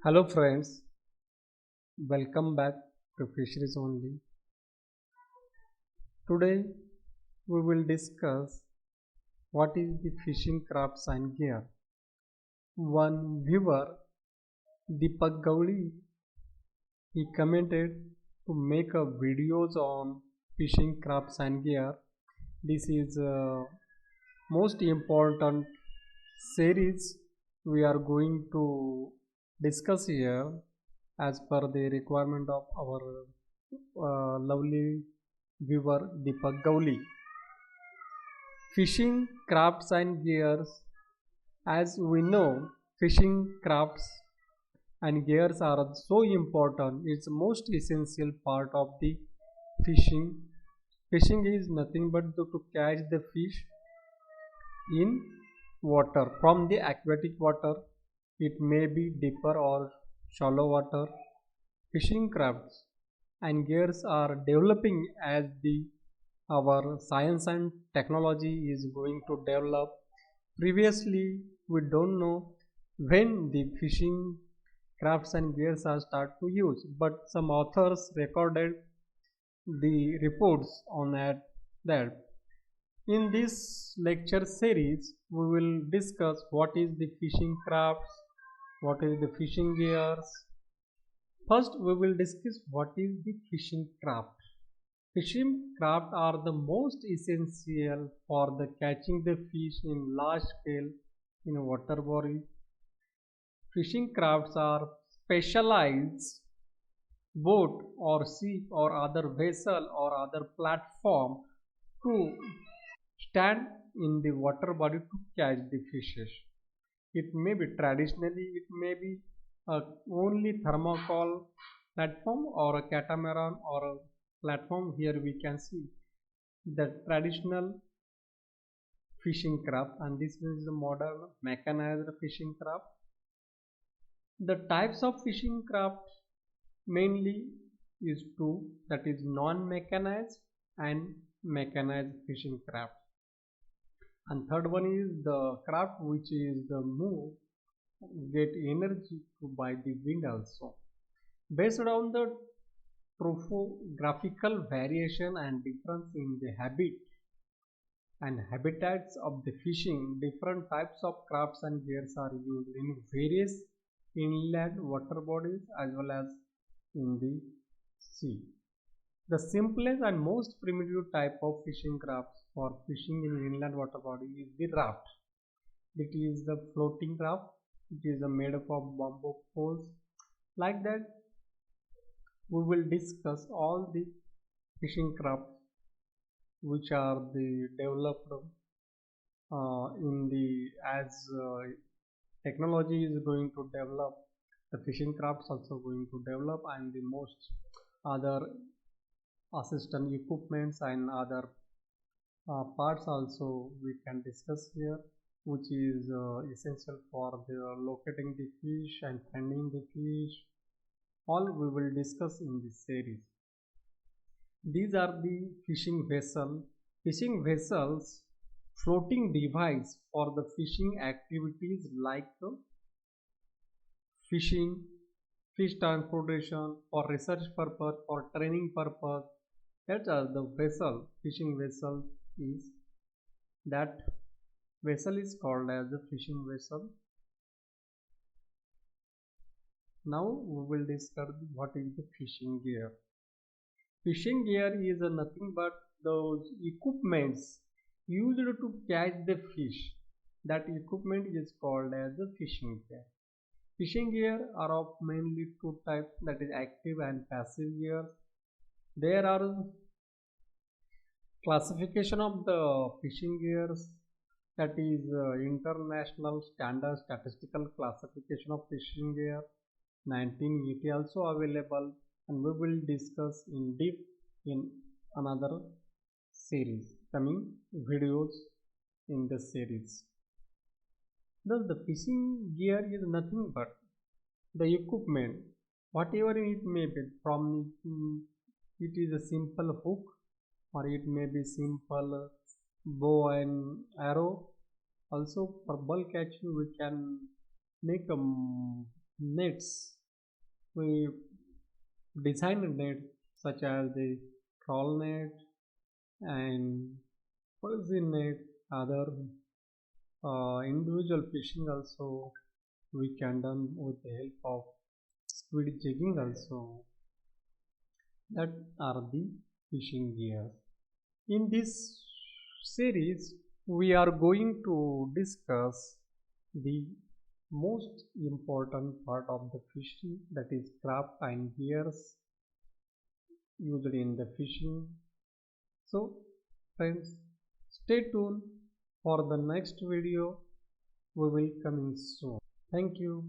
Hello friends, welcome back to Fisheries Only. Today we will discuss what is the fishing crafts and gear. One viewer, Deepak Gauli, he commented to make a videos on fishing crafts and gear. This is most important series we are going to discuss here as per the requirement of our lovely viewer Deepak Gauli. Fishing crafts and gears. As we know, fishing crafts and gears are so important. It's most essential part of the fishing. Fishing is nothing but to catch the fish in water from the aquatic water. It may be deeper or shallow water. Fishing crafts and gears are developing as the our science and technology is going to develop. Previously we don't know when the fishing crafts and gears are start to use, but some authors recorded the reports on that. In this lecture series we will discuss what is the fishing crafts, what is the fishing gears. First we will discuss what is the fishing craft. Fishing craft are the most essential for the catching the fish in large scale in a water body. Fishing crafts are specialized boat or ship or other vessel or other platform to stand in the water body to catch the fishes. It may be traditionally, it may be only thermocol platform or a catamaran or a platform. Here we can see the traditional fishing craft, and this is the modern mechanized fishing craft. The types of fishing craft mainly is two, that is non-mechanized and mechanized fishing craft. And third one is the craft which is the move get energy by the wind also. Based on the topographical variation and difference in the habit and habitats of the fishing, different types of crafts and gears are used in various inland water bodies as well as in the sea. The simplest and most primitive type of fishing crafts for fishing in inland water body is the raft. It is the floating raft. It is made up of bamboo poles. Like that, we will discuss all the fishing crafts which are the developed in the as technology is going to develop, the fishing crafts also going to develop, and the most other assistant equipments and other parts also we can discuss here, which is essential for the locating the fish and finding the fish. All we will discuss in this series. These are the fishing vessel. Fishing vessels, floating device for the fishing activities like fishing, fish transportation, for research purpose, for training purpose. That are the vessel. Fishing vessel is that vessel is called as a fishing vessel. Now we will discuss what is the fishing gear. Fishing gear is nothing but those equipments used to catch the fish. That equipment is called as the fishing gear. Fishing gear are of mainly two types, that is active and passive gears. There are classification of the fishing gears, that is International Standard Statistical Classification of Fishing Gear 1980 also available, and we will discuss in deep in another series, coming videos in the series. Thus the fishing gear is nothing but the equipment, whatever it may be, from it is a simple hook or it may be simple bow and arrow. Also for bulk catching we can make nets We design nets such as the trawl net and fuzzy net, other individual fishing also we can done with the help of squid jigging also. That are the fishing gears. In this series, we are going to discuss the most important part of the fishing, that is craft and gears used in the fishing. So friends, stay tuned for the next video. We will coming soon. Thank you.